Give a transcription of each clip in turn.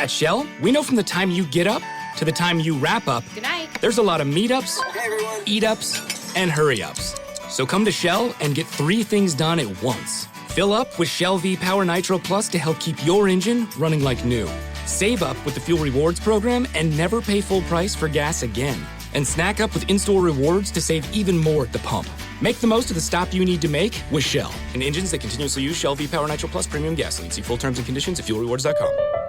At Shell, we know from the time you get up to the time you wrap up, Good night. there's a lot of meetups, eat-ups, and hurry-ups. So come to Shell and get 3 things done at once. Fill up with Shell V-Power Nitro Plus to help keep your engine running like new. Save up with the Fuel Rewards program and never pay full price for gas again. And snack up with in-store rewards to save even more at the pump. Make the most of the stop you need to make with Shell. And engines that continuously use Shell V-Power Nitro Plus premium gasoline. See full terms and conditions at fuelrewards.com.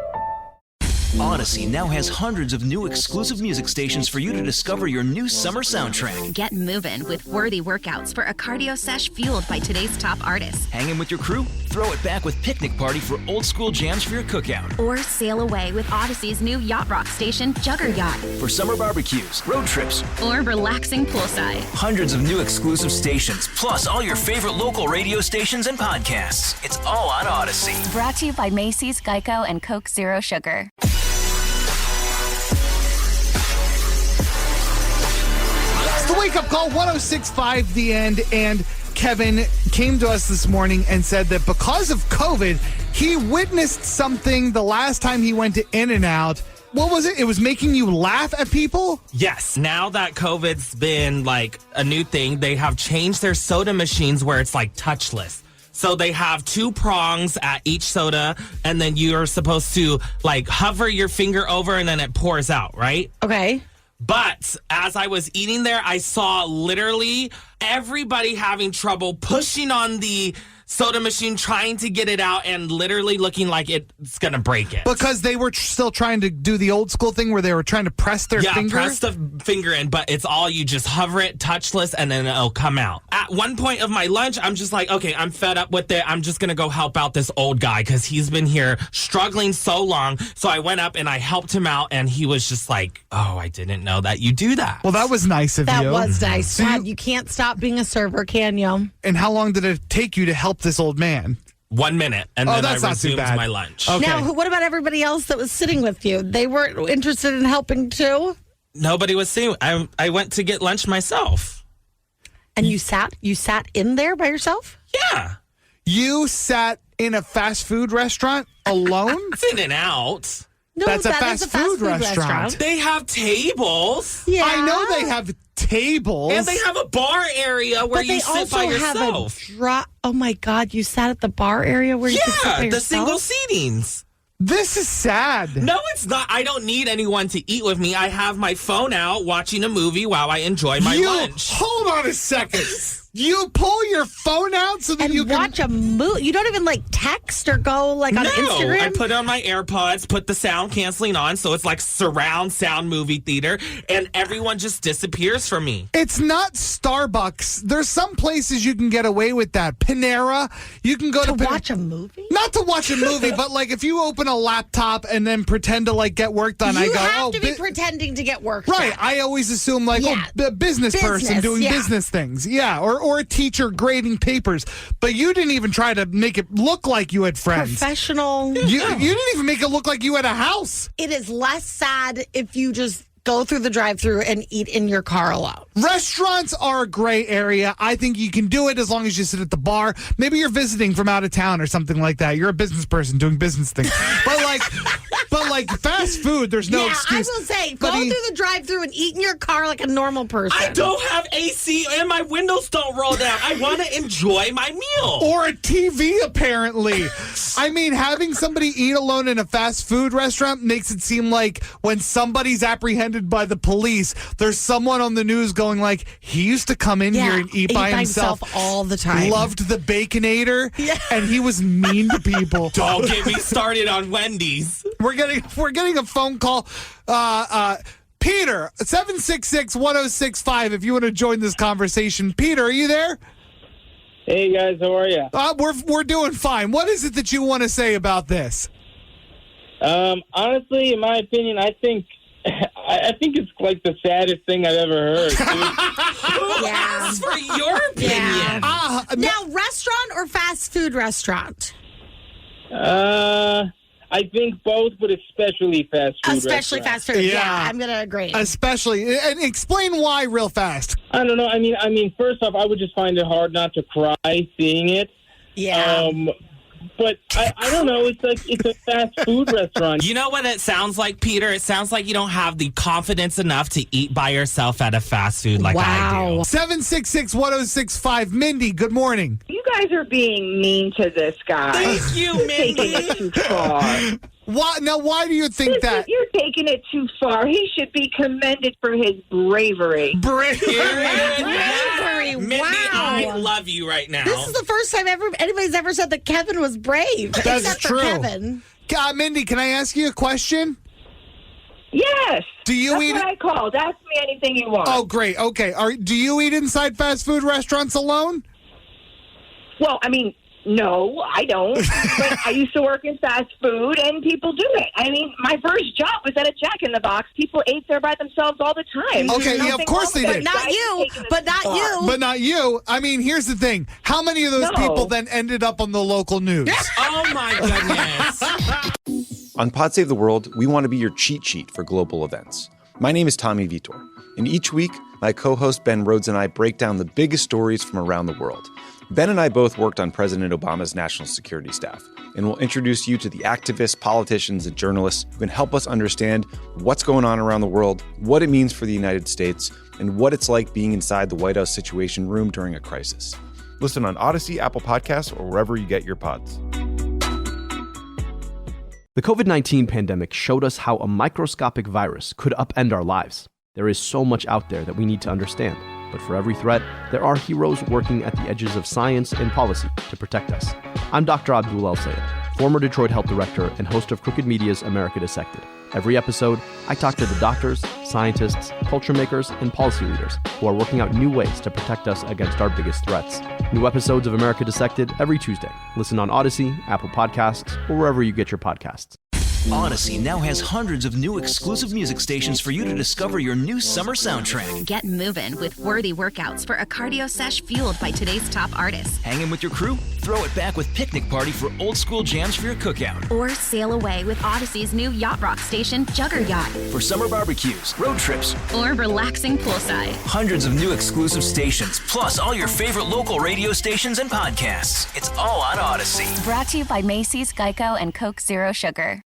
Odyssey now has hundreds of new exclusive music stations for you to discover your new summer soundtrack. Get moving with worthy workouts for a cardio sesh fueled by today's top artists. Hanging with your crew? Throw it back with Picnic Party for old school jams for your cookout. Or sail away with Odyssey's new yacht rock station, Jugger Yacht. For summer barbecues, road trips, Or relaxing poolside. hundreds of new exclusive stations, plus all your favorite local radio stations and podcasts. It's all on Odyssey. Brought to you by Macy's, Geico, and Coke Zero Sugar. It's the Wake Up Call, 106.5 The End, and Kevin came to us this morning and said that because of COVID, he witnessed something the last time he went to In-N-Out. What was it? It was making you laugh at people? Yes. Now that COVID's been like a new thing, they have changed their soda machines where it's like touchless. So they have 2 prongs at each soda, and then you're supposed to like hover your finger over and then it pours out, right? Okay. But as I was eating there, I saw literally everybody having trouble pushing on the soda machine, trying to get it out, and literally looking like it's going to break it. Because they were still trying to do the old school thing where they were trying to press their finger? Yeah, press the finger in, but it's all you just hover it, touchless, and then it'll come out. At one point of my lunch, I'm just like, okay, I'm fed up with it. I'm just going to go help out this old guy because he's been here struggling so long. So I went up and I helped him out, and he was just like, oh, I didn't know that you do that. Well, that was nice of you. That was nice. So God, you can't stop being a server, can you? And how long did it take you to help this old man? 1 minute, and then I that's not too resumed bad. my lunch. Okay. Now, what about everybody else that was sitting with you? They weren't interested in helping too? Nobody was seeing. I went to get lunch myself. And you sat in there by yourself? Yeah. You sat in a fast food restaurant alone? It's In and Out. No, That's a that fast is a fast food restaurant. They have tables. Yeah. I know they have tables. And they have a bar area where But they you sit also by have yourself. oh my God, you sat at the bar area where you could sit by Yeah, the yourself? single seatings. This is sad. No, it's not. I don't need anyone to eat with me. I have my phone out watching a movie while I enjoy my lunch. Hold on a second. You pull your phone out so that And you can watch a movie. You don't even like text or go like on Instagram? I put on my AirPods, put the sound canceling on, so it's like surround sound movie theater, and everyone just disappears from me. It's not Starbucks. There's some places you can get away with that. Panera, you can go to watch a movie? Not to watch a movie, but like if you open a laptop and then pretend to like get work done, I You go, have to be pretending to get work done. right. I always assume like Yeah. a business person doing business things. Yeah. Or a teacher grading papers. But you didn't even try to make it look like you had friends. Professional. You didn't even make it look like you had a house. It is less sad if you just go through the drive-thru and eat in your car alone. Restaurants are a gray area. I think you can do it as long as you sit at the bar. Maybe you're visiting from out of town or something like that. You're a business person doing business things. But like fast food, there's no excuse. I will say, go through the drive-thru and eat in your car like a normal person. I don't have AC and my windows don't roll down. I want to enjoy my meal. Or a TV, apparently. I mean, having somebody eat alone in a fast food restaurant makes it seem like when somebody's apprehended by the police, there's someone on the news going like, he used to come in here and eat by himself all the time. Loved the Baconator, and he was mean to people. Don't get me started on Wendy's. We're getting a phone call. Peter, 766-1065, if you want to join this conversation. Peter, are you there? Hey guys, how are you? We're doing fine. What is it that you want to say about this? Honestly, in my opinion, I think it's like the saddest thing I've ever heard. Yeah. That's for your opinion. Now, restaurant or fast food restaurant? I think both, but especially fast food. Especially restaurants. fast food. Yeah. Yeah, I'm going to agree. Especially, and explain why real fast. I don't know. I mean, first off, I would just find it hard not to cry seeing it. Yeah. but I don't know. It's like it's a fast food restaurant. You know what it sounds like, Peter? It sounds like you don't have the confidence enough to eat by yourself at a fast food like I do. 766-1065. Mindy, good morning. You guys are being mean to this guy. Thank you, You're taking Mindy. it too far. Why do you think that? You're taking it too far. He should be commended for his bravery. Bravery. Mindy, Wow. I love you right now. This is the first time anybody's ever said that Kevin was brave. That's except true. For Kevin. Mindy, can I ask you a question? Yes. Do you That's eat? what I called. Ask me anything you want. Oh, great. Okay. Do you eat inside fast food restaurants alone? Well, I mean, no, I don't. But I used to work in fast food, and people do it. I mean, my first job was at a Jack in the Box. People ate there by themselves all the time. Okay, There's yeah, of nothing course wrong they with did. that. Not Guys you, taking it but too not far. you. But not you. I mean, here's the thing. How many of those No. people then ended up on the local news? Oh, my goodness. On Pod Save the World, we want to be your cheat sheet for global events. My name is Tommy Vitor, and each week, my co-host Ben Rhodes and I break down the biggest stories from around the world. Ben and I both worked on President Obama's national security staff, and we'll introduce you to the activists, politicians, and journalists who can help us understand what's going on around the world, what it means for the United States, and what it's like being inside the White House Situation Room during a crisis. Listen on Odyssey, Apple Podcasts, or wherever you get your pods. The COVID-19 pandemic showed us how a microscopic virus could upend our lives. There is so much out there that we need to understand, but for every threat, there are heroes working at the edges of science and policy to protect us. I'm Dr. Abdul El-Sayed, former Detroit Health Director and host of Crooked Media's America Dissected. Every episode, I talk to the doctors, scientists, culture makers, and policy leaders who are working out new ways to protect us against our biggest threats. New episodes of America Dissected every Tuesday. Listen on Odyssey, Apple Podcasts, or wherever you get your podcasts. Odyssey now has hundreds of new exclusive music stations for you to discover your new summer soundtrack. Get moving with worthy workouts for a cardio sesh fueled by today's top artists. Hanging with your crew? Throw it back with Picnic Party for old school jams for your cookout. Or sail away with Odyssey's new yacht rock station, Jugger Yacht. For summer barbecues, road trips, Or relaxing poolside. hundreds of new exclusive stations, plus all your favorite local radio stations and podcasts. It's all on Odyssey. Brought to you by Macy's, Geico, and Coke Zero Sugar.